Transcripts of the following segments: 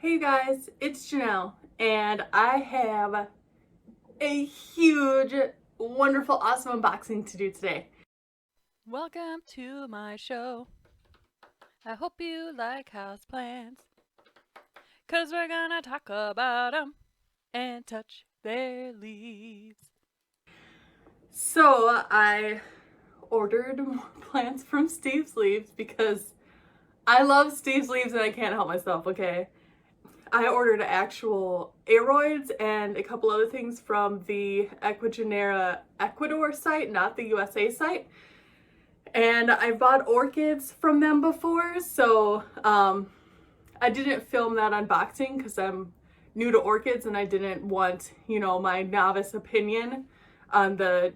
Hey guys, it's Janelle, and I have a huge, wonderful, awesome unboxing to do today. Welcome to my show. I hope you like houseplants, 'cause we're gonna talk about them and touch their leaves. So I ordered more plants from Steve's Leaves because I love Steve's Leaves and I can't help myself, okay? I ordered actual aroids and a couple other things from the Ecuagenera Ecuador site, not the USA site. And I bought orchids from them before, so I didn't film that unboxing because I'm new to orchids and I didn't want, my novice opinion on the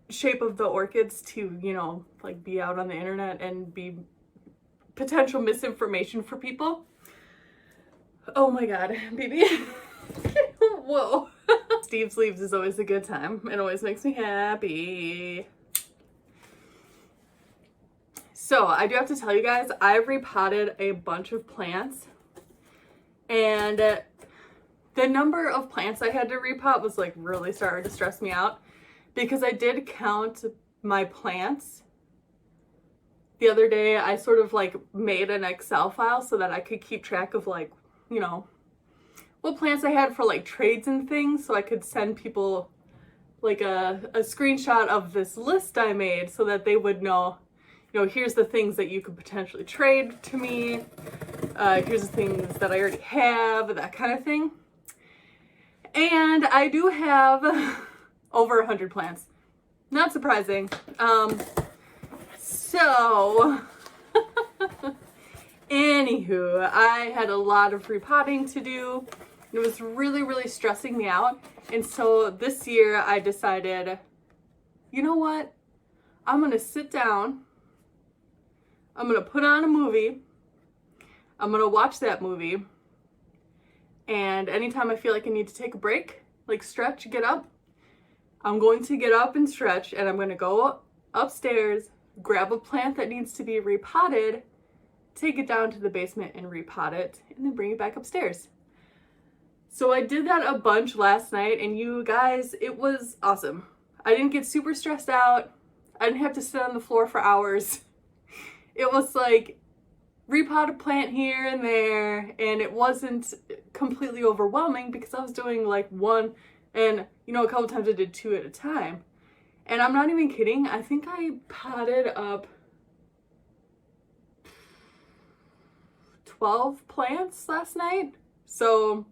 shape of the orchids to, like be out on the internet and be potential misinformation for people. Oh my god, baby. Whoa. Steve's Leaves is always a good time. It always makes me happy. So I do have to tell you guys, I've repotted a bunch of plants, and the number of plants I had to repot was like really starting to stress me out because I did count my plants. The other day I sort of like made an Excel file so that I could keep track of like, what plants I had for like trades and things, so I could send people like a screenshot of this list I made so that they would know, here's the things that you could potentially trade to me. Here's the things that I already have, that kind of thing. And I do have over 100 plants. Not surprising. So, anywho, I had a lot of repotting to do. It was really, really stressing me out. And so this year I decided, you know what? I'm going to sit down. I'm going to put on a movie. I'm going to watch that movie. And anytime I feel like I need to take a break, like stretch, get up, I'm going to get up and stretch, and I'm going to go upstairs, grab a plant that needs to be repotted, take it down to the basement and repot it, and then bring it back upstairs. So I did that a bunch last night, and you guys, it was awesome. I didn't get super stressed out. I didn't have to sit on the floor for hours. It was like repot a plant here and there, and it wasn't completely overwhelming because I was doing like one, and a couple times I did two at a time. And I'm not even kidding, I think I potted up 12 plants last night. So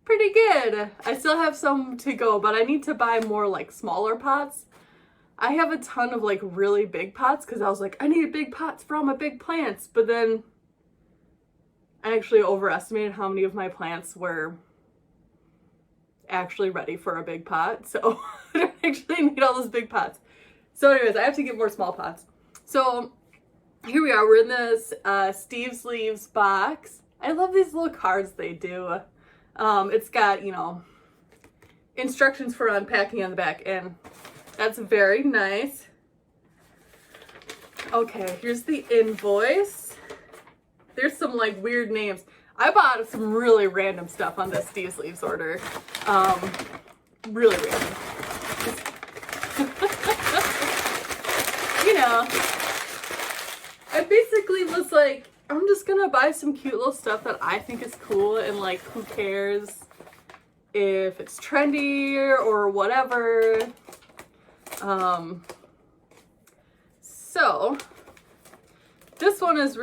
pretty good. I still have some to go, but I need to buy more like smaller pots. I have a ton of like really big pots because I was like, I need big pots for all my big plants. But then I actually overestimated how many of my plants were actually ready for a big pot. So I don't actually need all those big pots. So anyways, I have to get more small pots. So here we are. We're in this Steve's Leaves box. I love these little cards they do. It's got, instructions for unpacking on the back, and that's very nice. Okay, here's the invoice. There's some like weird names. I bought some really random stuff on this Steve's Leaves order. Really random. I basically was like, I'm just gonna buy some cute little stuff that I think is cool, and like, who cares if it's trendy or whatever. So this one is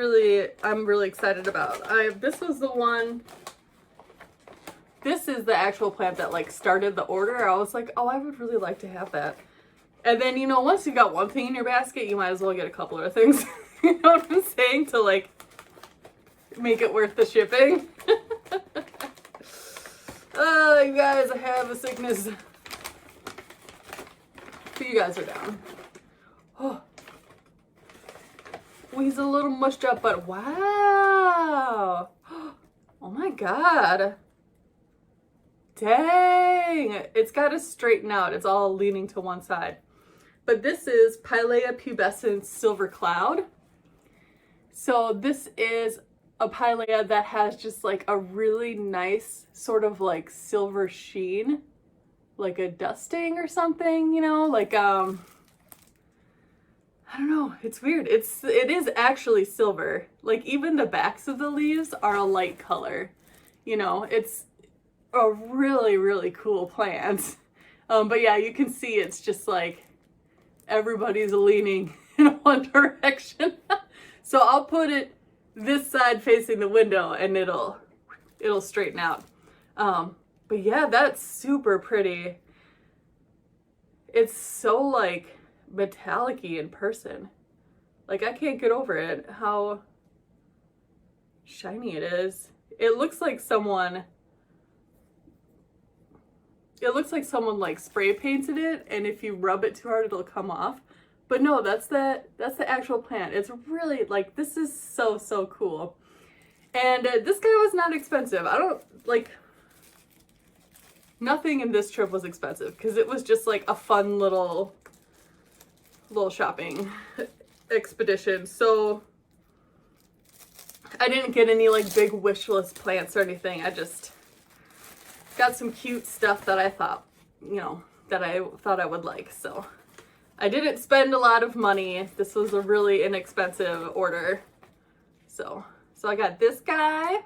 I'm really excited about. This was the one, this is the actual plant that like started the order. I was like, oh, I would really like to have that. And then, once you've got one thing in your basket, you might as well get a couple other things. You know what I'm saying? To like make it worth the shipping. Oh, you guys, I have a sickness. But you guys are down. Oh. Well, he's a little mushed up, but wow. Oh my god. Dang. It's got to straighten out. It's all leaning to one side. But this is Pilea pubescens silver cloud. So this is a pilea that has just like a really nice sort of like silver sheen, like a dusting or something, you know, like I don't know, it's weird. It is actually silver. Like even the backs of the leaves are a light color. You know, it's a really, really cool plant. But yeah, you can see it's just like everybody's leaning in one direction. So I'll put it this side facing the window and it'll straighten out. But yeah, that's super pretty. It's so like metallic-y in person. Like I can't get over it, how shiny it is. It looks like someone like spray painted it, and if you rub it too hard it'll come off. But no, that's the actual plant. It's really like, this is so cool. And this guy was not expensive. I don't like, nothing in this trip was expensive because it was just like a fun little shopping expedition. So I didn't get any like big wish list plants or anything. I just got some cute stuff that I thought, you know, that I thought I would like. So I didn't spend a lot of money. This was a really inexpensive order. So I got this guy.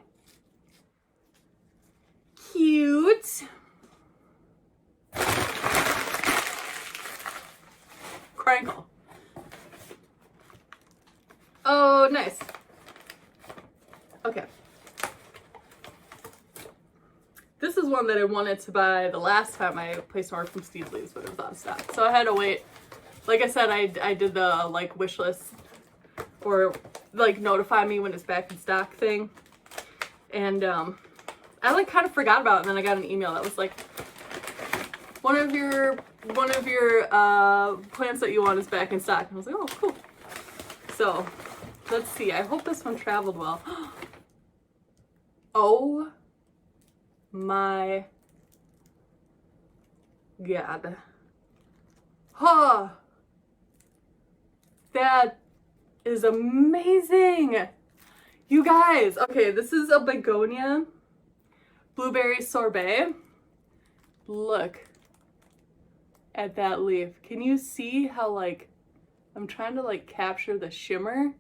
Cute. Crinkle. Oh, nice. Okay. This is one that I wanted to buy the last time I placed an order from Steve's Leaves, but it was out of stock. So I had to wait. Like I said, I did the like wish list or like notify me when it's back in stock thing. And I like kind of forgot about it, and then I got an email that was like, one of your plants that you want is back in stock. And I was like, oh, cool. So let's see. I hope this one traveled well. Oh my God. Huh. That is amazing. You guys, okay, this is a begonia blueberry sorbet. Look at that leaf. Can you see how like I'm trying to like capture the shimmer?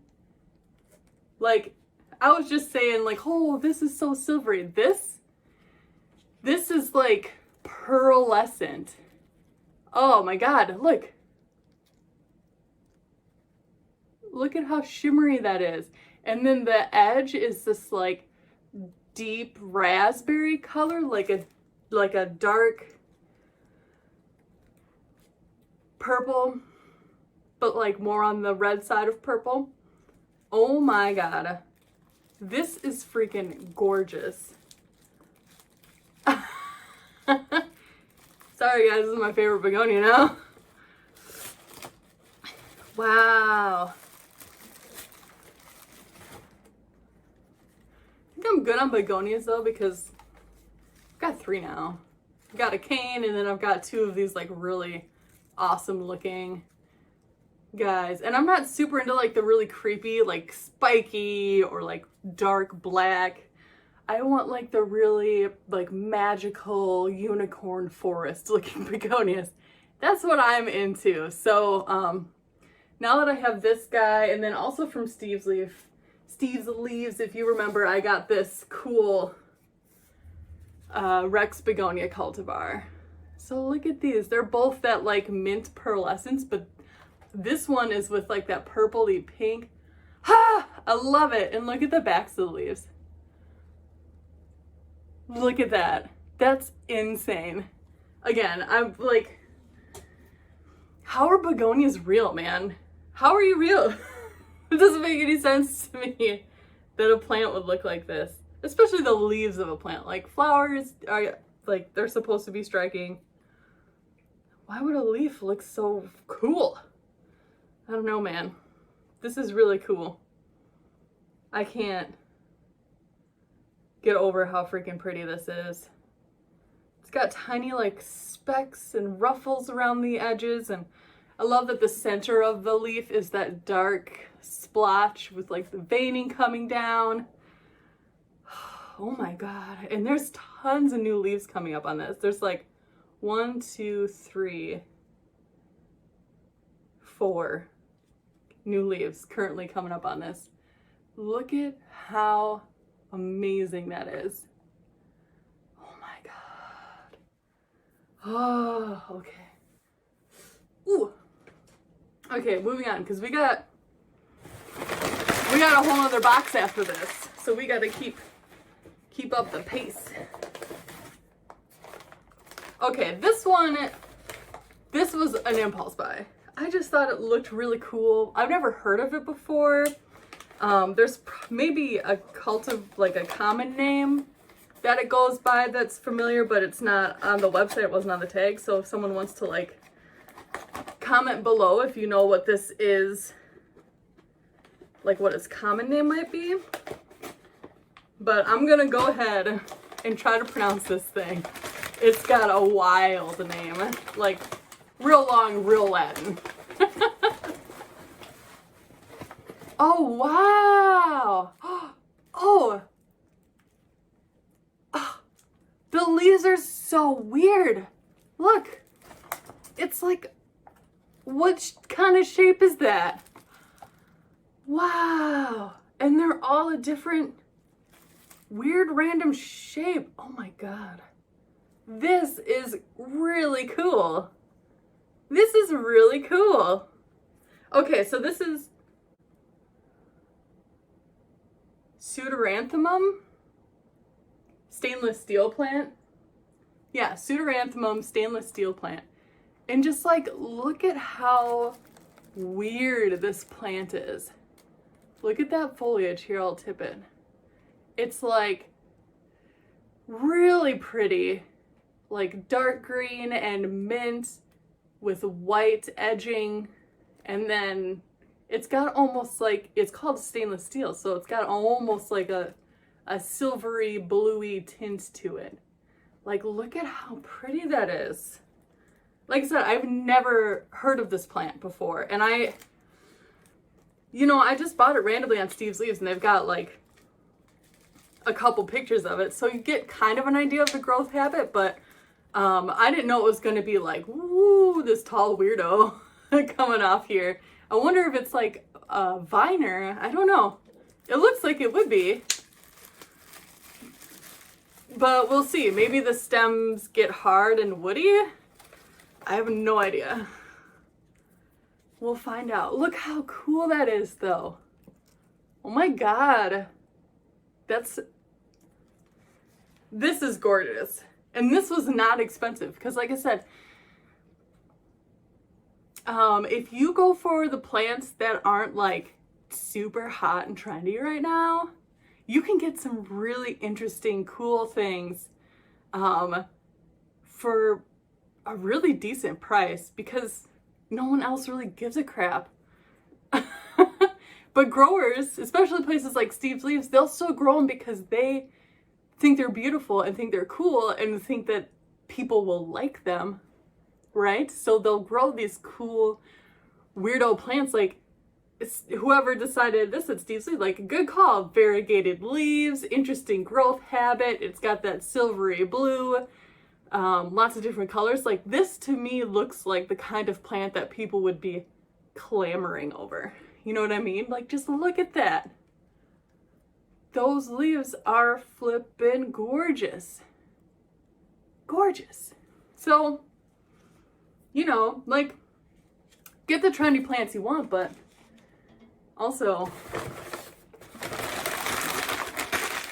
Like I was just saying like, oh, this is so silvery. This is like pearlescent. Oh my God, look. Look at how shimmery that is. And then the edge is this like deep raspberry color, like a dark purple, but like more on the red side of purple. Oh my God. This is freaking gorgeous. Sorry guys, this is my favorite begonia now. Wow. I think I'm good on begonias though, because I've got 3 now. I've got a cane, and then I've got 2 of these like really awesome looking guys. And I'm not super into like the really creepy, like spiky or like dark black. I want like the really like magical unicorn forest looking begonias. That's what I'm into. So now that I have this guy, and then also from Steve's Leaves, if you remember, I got this cool Rex begonia cultivar. So look at these. They're both that like mint pearlescence, but this one is with like that purpley pink. Ha! I love it. And look at the backs of the leaves. Look at that. That's insane. Again, I'm like, how are begonias real, man? How are you real? It doesn't make any sense to me that a plant would look like this. Especially the leaves of a plant. Like flowers are like, they're supposed to be striking. Why would a leaf look so cool? I don't know, man. This is really cool. I can't get over how freaking pretty this is. It's got tiny like specks and ruffles around the edges, and I love that the center of the leaf is that dark splotch with like the veining coming down. Oh my God. And there's tons of new leaves coming up on this. There's like 1, 2, 3, 4 new leaves currently coming up on this. Look at how amazing that is. Oh my God. Oh, okay. Ooh. Okay, moving on, because we got a whole other box after this. So we gotta keep up the pace. Okay, this was an impulse buy. I just thought it looked really cool. I've never heard of it before. There's maybe a common name that it goes by that's familiar, but it's not on the website. It wasn't on the tag. So if someone wants to like comment below if you know what this is, like what its common name might be. But I'm gonna go ahead and try to pronounce this thing. It's got a wild name, like real long, real Latin. Oh, wow. Oh. Oh, the leaves are so weird. Look, it's like, what kind of shape is that? Wow. And they're all a different weird random shape. Oh my God. This is really cool. This is really cool. Okay, so this is Pseudoranthemum stainless steel plant. Yeah, Pseudoranthemum stainless steel plant. And just like, look at how weird this plant is. Look at that foliage here, I'll tip it. It's like really pretty, like dark green and mint with white edging. And then it's got almost like, it's called stainless steel, so it's got almost like a silvery bluey tint to it. Like, look at how pretty that is. Like I said, I've never heard of this plant before. And I just bought it randomly on Steve's Leaves, and they've got like a couple pictures of it. So you get kind of an idea of the growth habit, but I didn't know it was going to be like, woo, this tall weirdo coming off here. I wonder if it's like a viner. I don't know. It looks like it would be. But we'll see. Maybe the stems get hard and woody. I have no idea. We'll find out. Look how cool that is, though. Oh my God. This is gorgeous. And this was not expensive because, like I said, if you go for the plants that aren't like super hot and trendy right now, you can get some really interesting, cool things for a really decent price because no one else really gives a crap. But growers, especially places like Steve's Leaves, they'll still grow them because they think they're beautiful and think they're cool and think that people will like them, right? So they'll grow these cool weirdo plants. Like, whoever decided this at Steve's Leaves, like, a good call. Variegated leaves, interesting growth habit. It's got that silvery blue, lots of different colors. Like, this to me looks like the kind of plant that people would be clamoring over. You know what I mean? Like, just look at that. Those leaves are flippin' gorgeous. Gorgeous. So, like, get the trendy plants you want, but also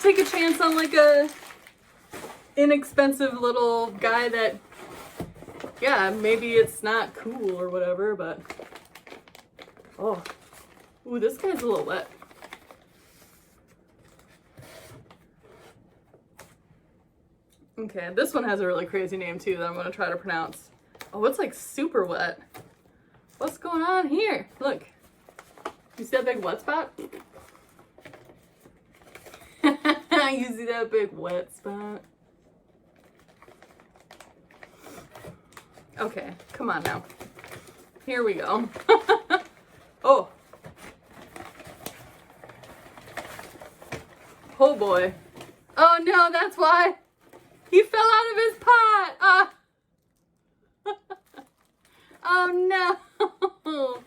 take a chance on like a inexpensive little guy that, yeah, maybe it's not cool or whatever, but oh, ooh, this guy's a little wet. Okay, this one has a really crazy name too that I'm gonna try to pronounce. Oh, it's like super wet. What's going on here? Look. You see that big wet spot? You see that big wet spot? Okay, come on now. Here we go. Oh. Oh boy. Oh no, that's why. He fell out of his pot. Oh no.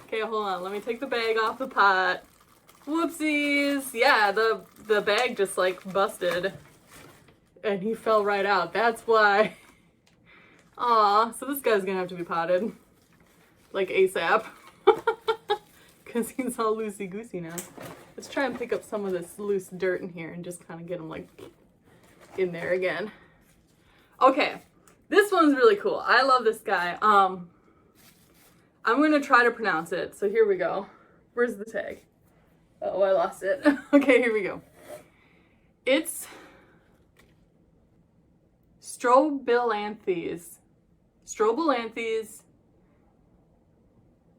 Okay, hold on. Let me take the bag off the pot. Whoopsies. Yeah, the bag just like busted. And he fell right out. That's why. Aw, so this guy's gonna have to be potted. Like ASAP. Because he's all loosey-goosey now. Let's try and pick up some of this loose dirt in here and just kind of get him like in there again. Okay, this one's really cool. I love this guy. I'm gonna try to pronounce it. So here we go. Where's the tag? Oh, I lost it. Okay, here we go. It's Strobilanthes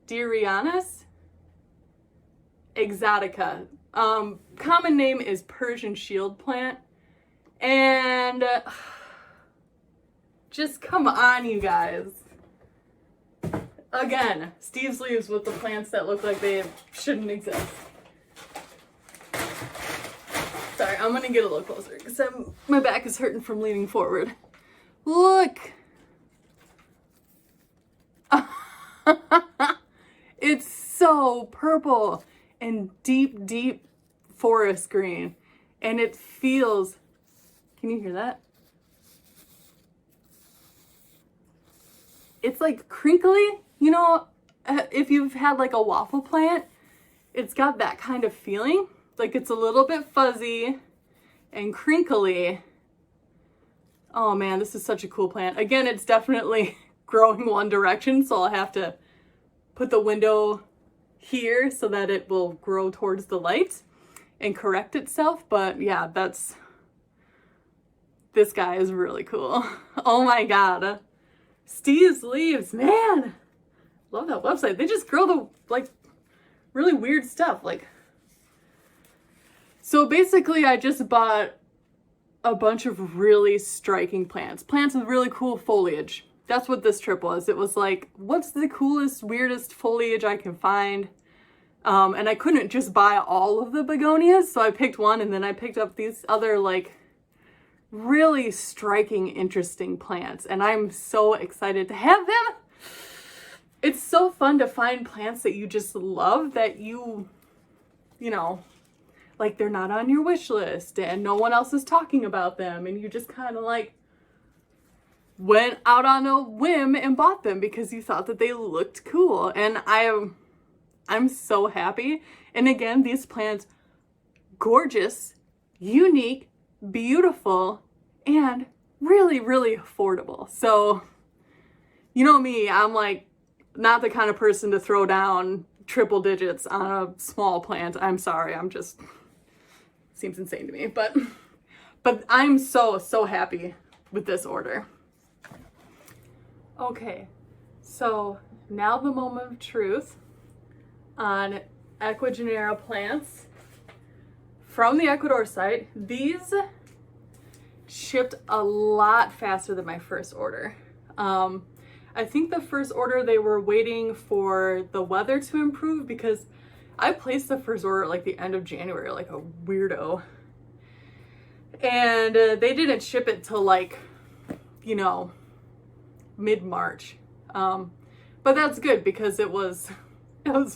Derianus exotica. Common name is Persian shield plant. And just come on, you guys. Again, Steve's leaves with the plants that look like they shouldn't exist. Sorry, I'm gonna get a little closer because my back is hurting from leaning forward. Look! It's so purple and deep, deep forest green. And it feels, can you hear that? It's like crinkly, you know, if you've had like a waffle plant, it's got that kind of feeling. Like it's a little bit fuzzy and crinkly. Oh man, this is such a cool plant. Again, it's definitely growing one direction, so I'll have to put the window here so that it will grow towards the light and correct itself. But yeah, this guy is really cool. Oh my God. Steve's leaves, man. Love that website. They just grow the like really weird stuff. Like, so basically I just bought a bunch of really striking plants with really cool foliage. That's what this trip was. It was like, what's the coolest, weirdest foliage I can find? And I couldn't just buy all of the begonias, so I picked one, and then I picked up these other like really striking, interesting plants, and I'm so excited to have them. It's so fun to find plants that you just love, that you know, like they're not on your wish list and no one else is talking about them, and you just kind of like went out on a whim and bought them because you thought that they looked cool. And I'm so happy. And again, these plants, gorgeous, unique, beautiful, and really, really affordable. So, you know me, I'm like not the kind of person to throw down triple digits on a small plant. I'm sorry, I'm just, seems insane to me. But I'm so happy with this order. Okay, so now the moment of truth on Ecuagenera plants from the Ecuador site. These shipped a lot faster than my first order. I think the first order they were waiting for the weather to improve, because I placed the first order at like the end of January, like a weirdo. And they didn't ship it till like, you know, mid-March. But that's good because it was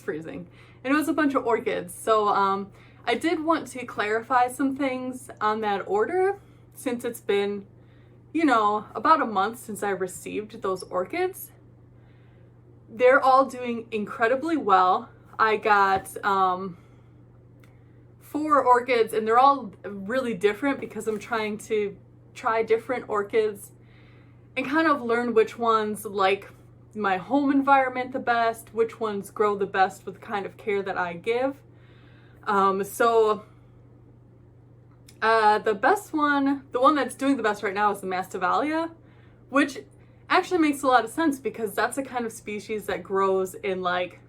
freezing. And it was a bunch of orchids. So I did want to clarify some things on that order, since it's been, you know, about a month since I received those orchids. They're all doing incredibly well. I got 4 orchids, and they're all really different because I'm trying to try different orchids and kind of learn which ones like my home environment the best, which ones grow the best with the kind of care that I give. The best one, the one that's doing the best right now, is the Masdevallia, which actually makes a lot of sense because that's a kind of species that grows in like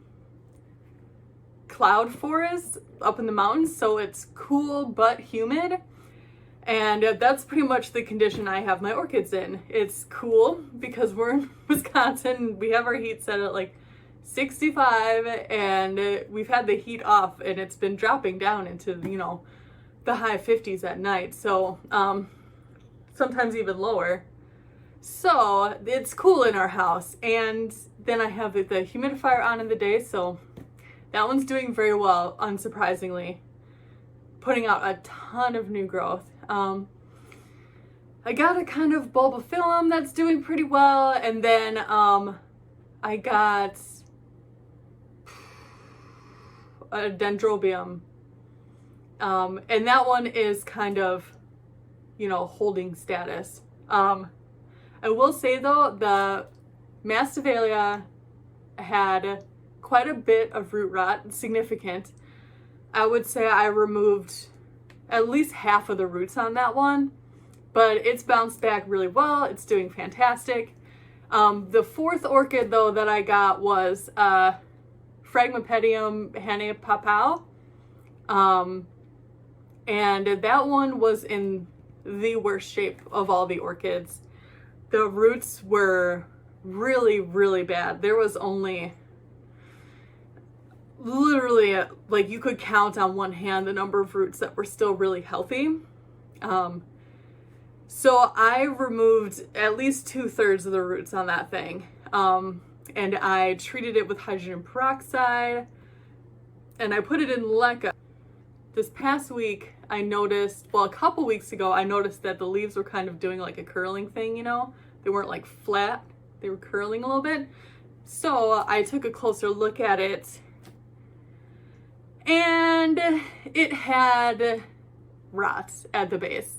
cloud forests up in the mountains, so it's cool but humid. And that's pretty much the condition I have my orchids in. It's cool because we're in Wisconsin. We have our heat set at like 65, and we've had the heat off, and it's been dropping down into, you know, the high 50s at night, so sometimes even lower. So it's cool in our house, and then I have the humidifier on in the day, so that one's doing very well, unsurprisingly, putting out a ton of new growth. I got a kind of bulbophyllum that's doing pretty well, and then I got a dendrobium, and that one is kind of, you know, holding status. I will say though, the masdevallia had quite a bit of root rot, significant. I would say I removed at least half of the roots on that one, but it's bounced back really well. It's doing fantastic. The fourth orchid though that I got was Phragmipedium hanepapau, and that one was in the worst shape of all the orchids. The roots were really, really bad. There was only literally, like, you could count on one hand the number of roots that were still really healthy. So I removed at least 2/3 of the roots on that thing. And I treated it with hydrogen peroxide, and I put it in leca. This past week, I noticed, well, a couple weeks ago, I noticed that the leaves were kind of doing like a curling thing, you know? They weren't like flat, they were curling a little bit. So I took a closer look at it, and it had rot at the base.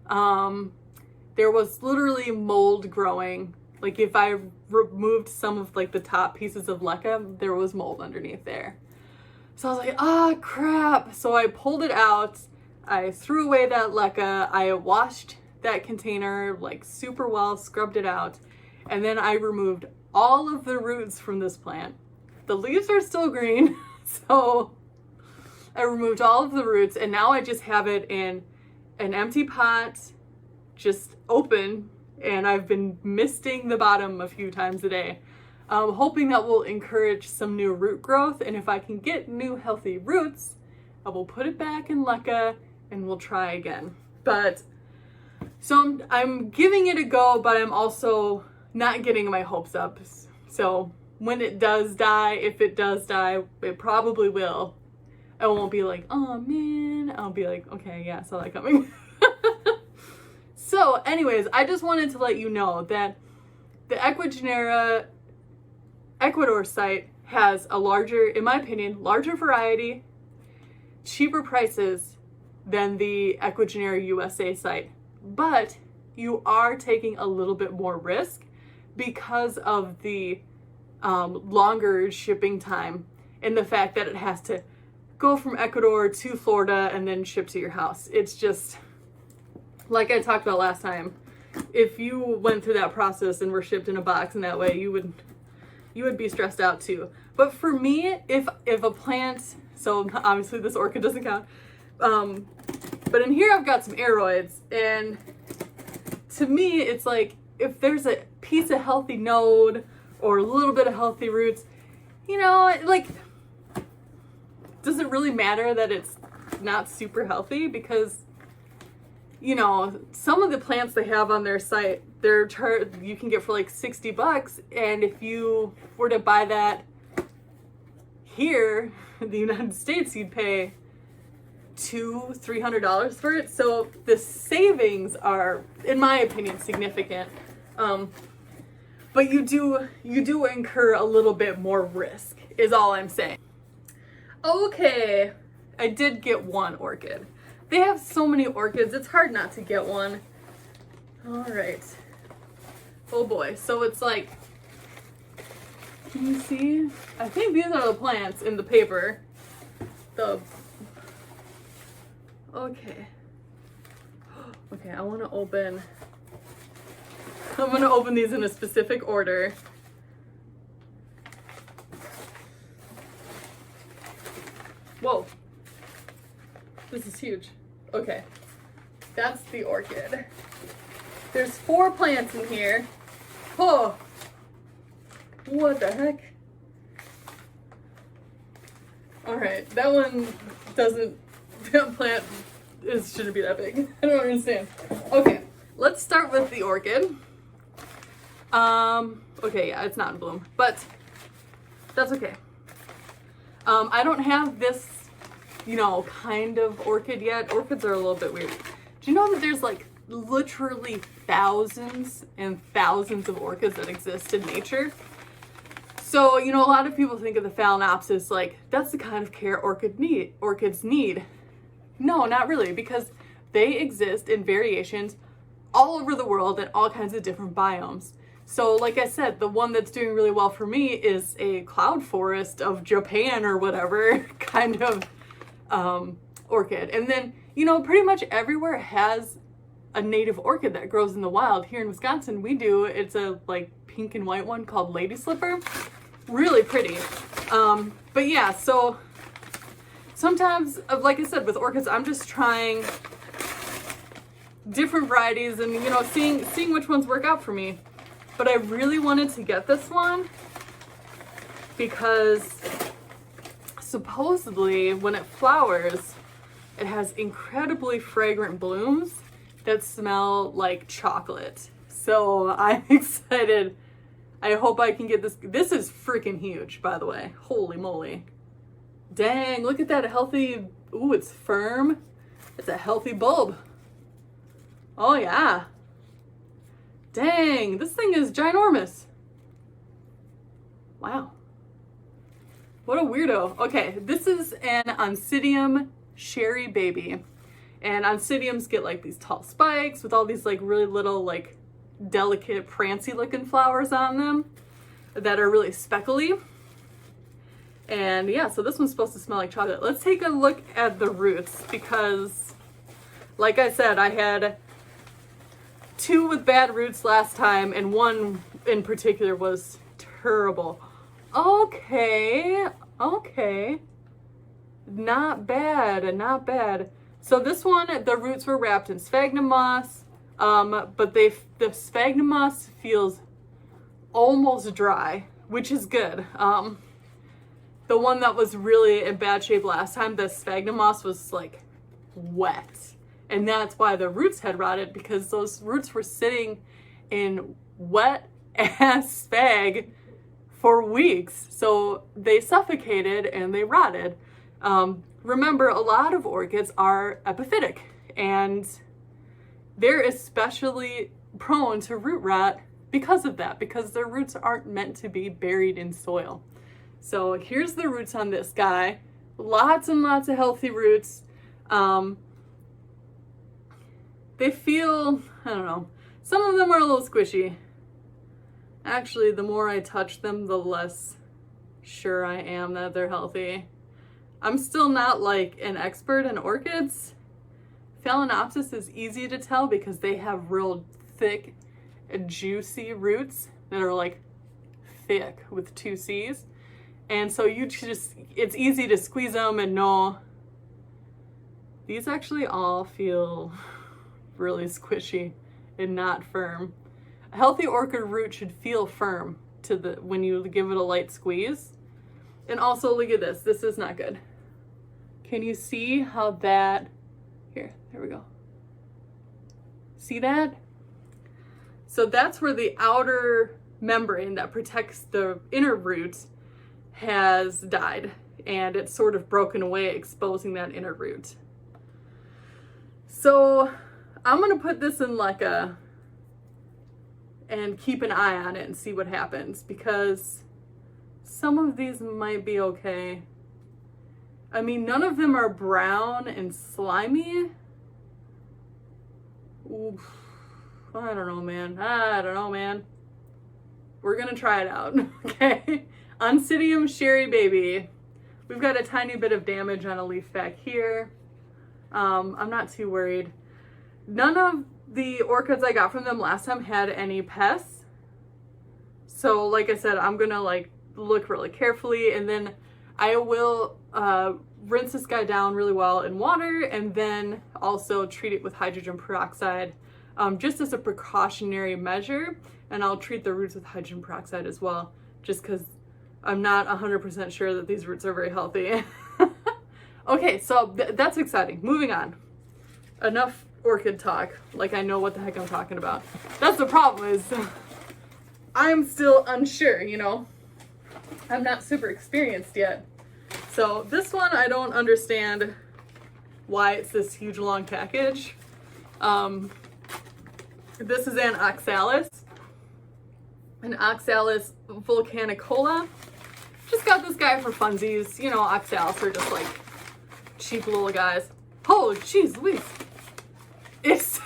There was literally mold growing. Like, if I removed some of like the top pieces of leca, there was mold underneath there. So I was like, ah, crap. So I pulled it out. I threw away that leca. I washed that container like super well, scrubbed it out. And then I removed all of the roots from this plant. The leaves are still green. So I removed all of the roots, and now I just have it in an empty pot, just open, and I've been misting the bottom a few times a day. Hoping that will encourage some new root growth, and if I can get new healthy roots, I will put it back in leca and we'll try again. But so I'm giving it a go, but I'm also not getting my hopes up. So when it does die, if it does die, it probably will, I won't be like, oh man, I'll be like, okay, yeah, I saw that coming. So anyways, I just wanted to let you know that the Ecuagenera Ecuador site has a larger, in my opinion, larger variety, cheaper prices than the Ecuagenera USA site. But you are taking a little bit more risk because of the longer shipping time and the fact that it has to go from Ecuador to Florida and then ship to your house. It's just, like I talked about last time, if you went through that process and were shipped in a box in that way, you would be stressed out too. But for me, if a plant, so obviously this orchid doesn't count, but in here I've got some aroids, and to me it's like, if there's a piece of healthy node or a little bit of healthy roots, you know, like, does it really matter that it's not super healthy? Because, you know, some of the plants they have on their site, you can get for like $60, and if you were to buy that here in the United States, you'd pay $200-300 for it. So the savings are, in my opinion, significant. But you do incur a little bit more risk, is all I'm saying. Okay, I did get one orchid. They have so many orchids, it's hard not to get one. All right. Oh boy, so it's like, can you see? I think these are the plants in the paper. Okay, I want to open, I'm going to open these in a specific order. Whoa, this is huge. Okay, that's the orchid. There's 4 plants in here. Oh, what the heck? All right, that one doesn't, that plant it shouldn't be that big. I don't understand. Okay, let's start with the orchid. Okay, yeah, it's not in bloom, but that's okay. I don't have this, you know, kind of orchid yet. Orchids are a little bit weird. Do you know that there's like literally thousands and thousands of orchids that exist in nature? So, you know, a lot of people think of the Phalaenopsis like that's the kind of care orchids need. No, not really, because they exist in variations all over the world in all kinds of different biomes. So, like I said, the one that's doing really well for me is a cloud forest of Japan or whatever kind of orchid. And then, you know, pretty much everywhere has a native orchid that grows in the wild. Here in Wisconsin, we do. It's a like pink and white one called Lady Slipper. Really pretty. But yeah, so sometimes, like I said, with orchids, I'm just trying different varieties and, you know, seeing which ones work out for me. But I really wanted to get this one because supposedly when it flowers, it has incredibly fragrant blooms that smell like chocolate. So I'm excited. I hope I can get this. This is freaking huge, by the way. Holy moly. Dang, look at that healthy, ooh, it's firm. It's a healthy bulb. Oh yeah. Dang, this thing is ginormous. Wow. What a weirdo. Okay, this is an Oncidium Sherry Baby. And Oncidiums get like these tall spikes with all these like really little like delicate prancy looking flowers on them that are really speckly. And yeah, so this one's supposed to smell like chocolate. Let's take a look at the roots because like I said, I had 2 with bad roots last time and one in particular was terrible. Okay. Not bad. So this one, the roots were wrapped in sphagnum moss, but the sphagnum moss feels almost dry, which is good. The one that was really in bad shape last time, the sphagnum moss was like wet. And that's why the roots had rotted, because those roots were sitting in wet ass spag for weeks. So they suffocated and they rotted. Remember, a lot of orchids are epiphytic and they're especially prone to root rot because of that, because their roots aren't meant to be buried in soil. So here's the roots on this guy. Lots and lots of healthy roots. They feel, I don't know, some of them are a little squishy. Actually, the more I touch them, the less sure I am that they're healthy. I'm still not like an expert in orchids. Phalaenopsis is easy to tell because they have real thick, juicy roots that are like thick with 2 C's. And so it's easy to squeeze them and know. These actually all feel really squishy and not firm. A healthy orchid root should feel firm when you give it a light squeeze. And also look at this. This is not good. Can you see how that, there we go. See that? So that's where the outer membrane that protects the inner roots has died and it's sort of broken away, exposing that inner root. So I'm gonna put this in and keep an eye on it and see what happens, because some of these might be okay. I mean, none of them are brown and slimy. Oof. I don't know, man. We're gonna try it out, okay? Oncidium Sherry Baby. We've got a tiny bit of damage on a leaf back here. I'm not too worried. None of the orchids I got from them last time had any pests. So like I said, I'm gonna look really carefully, and then I will rinse this guy down really well in water and then also treat it with hydrogen peroxide just as a precautionary measure. And I'll treat the roots with hydrogen peroxide as well, just because I'm not 100% sure that these roots are very healthy. Okay, so that's exciting. Moving on. enough orchid talk. Like I know what the heck I'm talking about. That's the problem is I'm still unsure, you know? I'm not super experienced yet. So this one, I don't understand why it's this huge long package. This is an oxalis volcanicola. Just got this guy for funsies. You know, oxalis are just like cheap little guys. Oh, jeez Louise. It's,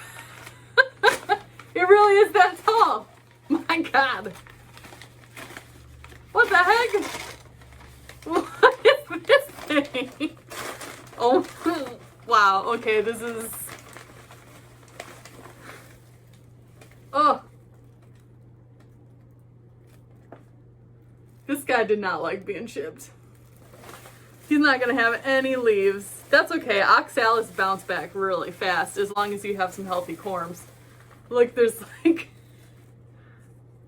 it really is that tall. My God. What the heck? What is this thing? Oh, wow. Okay, this is... Oh. This guy did not like being shipped. He's not gonna have any leaves. That's okay. Oxalis bounce back really fast as long as you have some healthy corms. Look, there's like...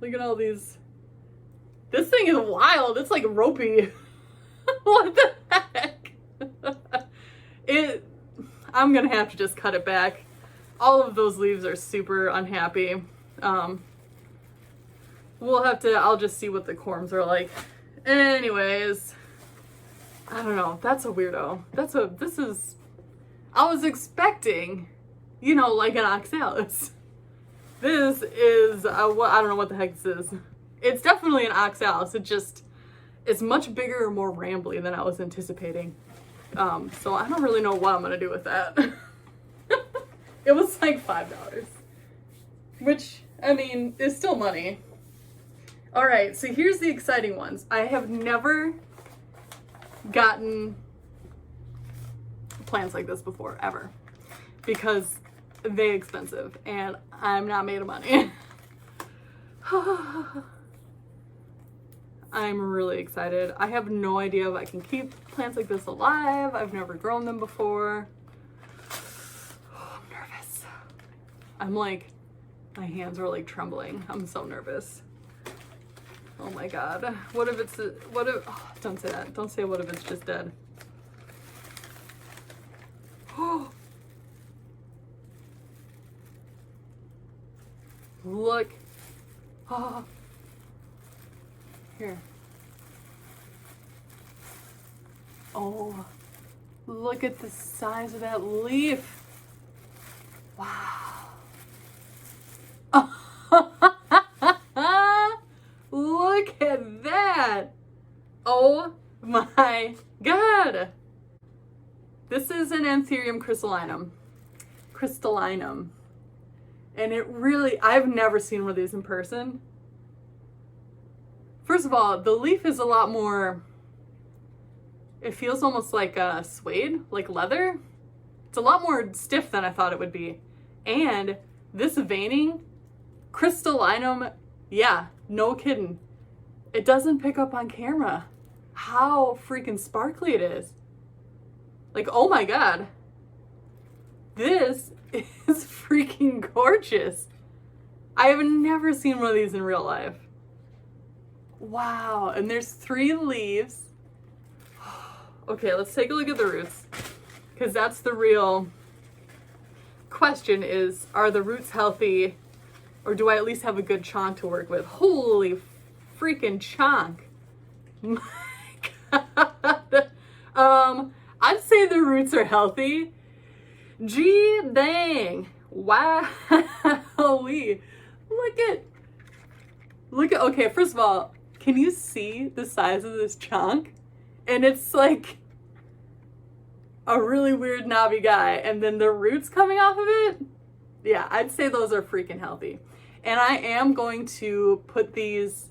Look at all these... This thing is wild. It's like ropey. What the heck? I'm gonna have to just cut it back. All of those leaves are super unhappy. We'll have to, I'll just see what the corms are like. Anyways, I don't know. That's a weirdo. I was expecting, you know, like an oxalis. This is, I don't know what the heck this is. It's definitely an oxalis. It's much bigger and more rambly than I was anticipating. So I don't really know what I'm gonna do with that. It was like $5, which, I mean, is still money. All right, so here's the exciting ones. I have never gotten plants like this before, ever, because they're expensive and I'm not made of money. I'm really excited. I have no idea if I can keep plants like this alive. I've never grown them before. Oh, I'm nervous. I'm like, my hands are like trembling. I'm so nervous. Oh my God. What if it's, oh, don't say that. Don't say what if it's just dead. Oh. Look. Oh. Here. Oh, look at the size of that leaf. Wow. Look at that. Oh my God. This is an Anthurium crystallinum. And it really, I've never seen one of these in person. First of all, the leaf is a lot more, it feels almost like a suede, like leather. It's a lot more stiff than I thought it would be. And this veining, crystallinum, yeah, no kidding. It doesn't pick up on camera how freaking sparkly it is. Like, oh my God. This is freaking gorgeous. I have never seen one of these in real life. Wow, and there's 3 leaves. Okay, let's take a look at the roots, because that's the real question is, are the roots healthy, or do I at least have a good chonk to work with? Holy freaking chonk. My God. I'd say the roots are healthy. Gee dang. Wow. Look at, okay, first of all, can you see the size of this chunk? And it's like a really weird knobby guy. And then the roots coming off of it, yeah, I'd say those are freaking healthy. And I am going to put these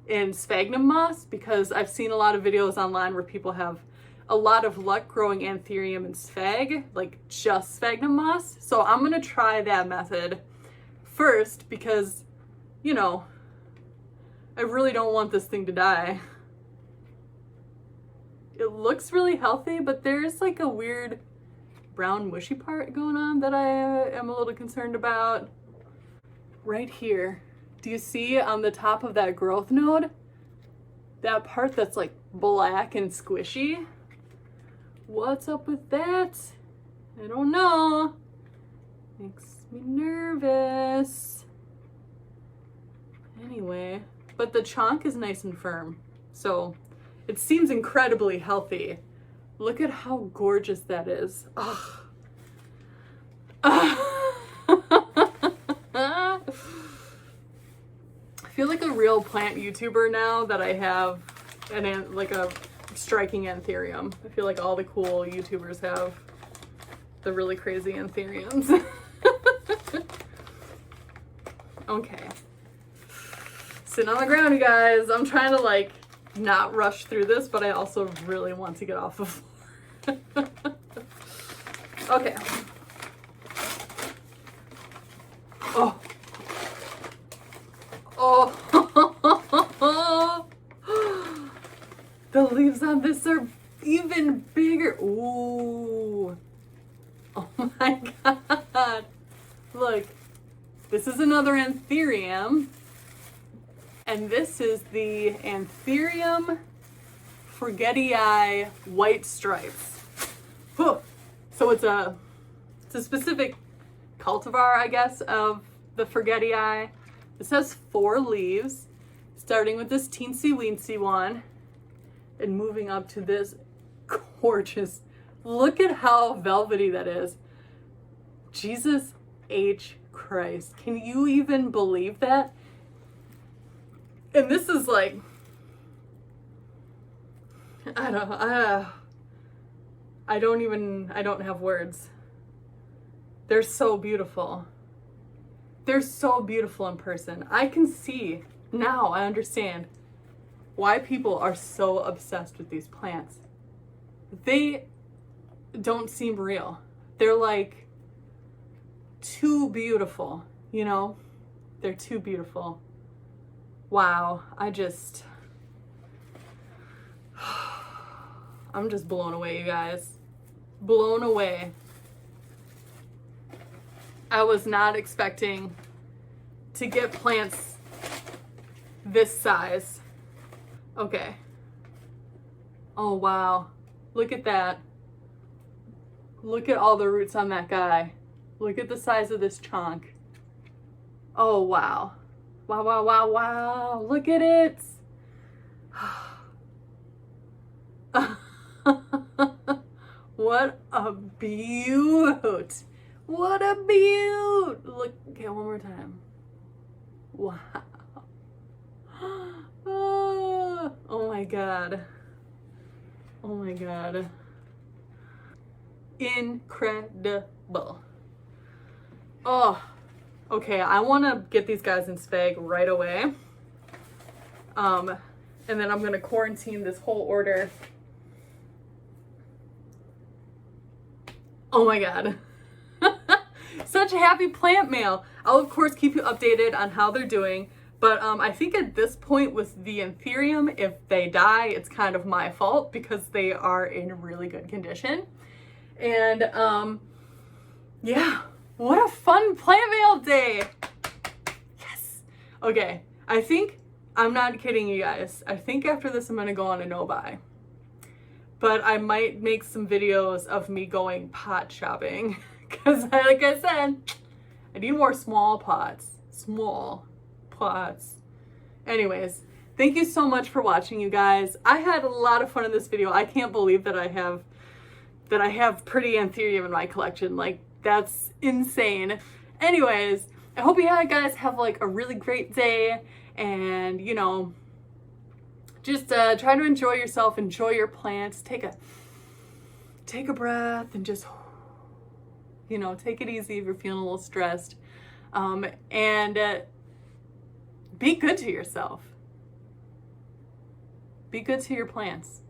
in sphagnum moss because I've seen a lot of videos online where people have a lot of luck growing Anthurium and sphagnum, like just sphagnum moss. So I'm gonna try that method first because, you know, I really don't want this thing to die. It looks really healthy, but there's like a weird brown mushy part going on that I am a little concerned about. Right here, do you see on the top of that growth node? That part that's like black and squishy? What's up with that? I don't know. Makes me nervous. Anyway, but the chonk is nice and firm, so it seems incredibly healthy. Look at how gorgeous that is. Ugh. I feel like a real plant YouTuber now that I have like a striking Anthurium. I feel like all the cool YouTubers have the really crazy Anthuriums. Okay. Sitting on the ground, you guys. I'm trying to like not rush through this, but I also really want to get off the floor. Okay. Oh. Oh. The leaves on this are even bigger. Ooh. Oh my god. Look. This is another Anthurium. And this is the Anthurium Forgetii white stripes. Whew. So it's a specific cultivar, I guess, of the Forgetii. This has 4 leaves, starting with this teensy weensy one and moving up to this gorgeous. Look at how velvety that is. Jesus H. Christ. Can you even believe that? And this is like, I don't have words. They're so beautiful. They're so beautiful in person. I can see now, I understand why people are so obsessed with these plants. They don't seem real. They're like too beautiful, you know? They're too beautiful. Wow, I'm just blown away, you guys. Blown away. I was not expecting to get plants this size. Okay. Oh, wow. Look at that. Look at all the roots on that guy. Look at the size of this chunk. Oh, wow. Wow, wow, wow, wow. Look at it. What a beaut. What a beaut. Look, okay, one more time. Wow. Oh my God. Oh my God. Incredible. Oh, okay. I want to get these guys in spag right away. And then I'm going to quarantine this whole order. Oh my God. Such happy plant mail. I'll of course keep you updated on how they're doing. But I think at this point with the Anthurium, if they die, it's kind of my fault because they are in really good condition. And yeah, what a fun plant mail day. Yes. Okay, I think, I'm not kidding you guys. I think after this I'm gonna go on a no-buy. But I might make some videos of me going pot shopping. Because like I said, I need more small pots. Small pots. Anyways, thank you so much for watching, you guys. I had a lot of fun in this video. I can't believe that I have pretty Anthurium in my collection. Like, that's insane. Anyways, I hope you guys have like a really great day, and you know, just try to enjoy yourself, enjoy your plants, take a breath, and just, you know, take it easy if you're feeling a little stressed, and be good to yourself. Be good to your plants.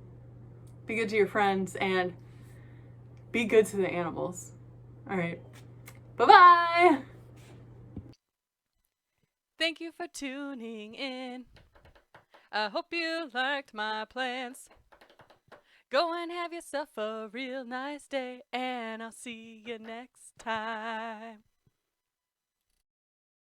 Be good to your friends, and be good to the animals. All right. Bye-bye. Thank you for tuning in. I hope you liked my plants. Go and have yourself a real nice day, and I'll see you next time.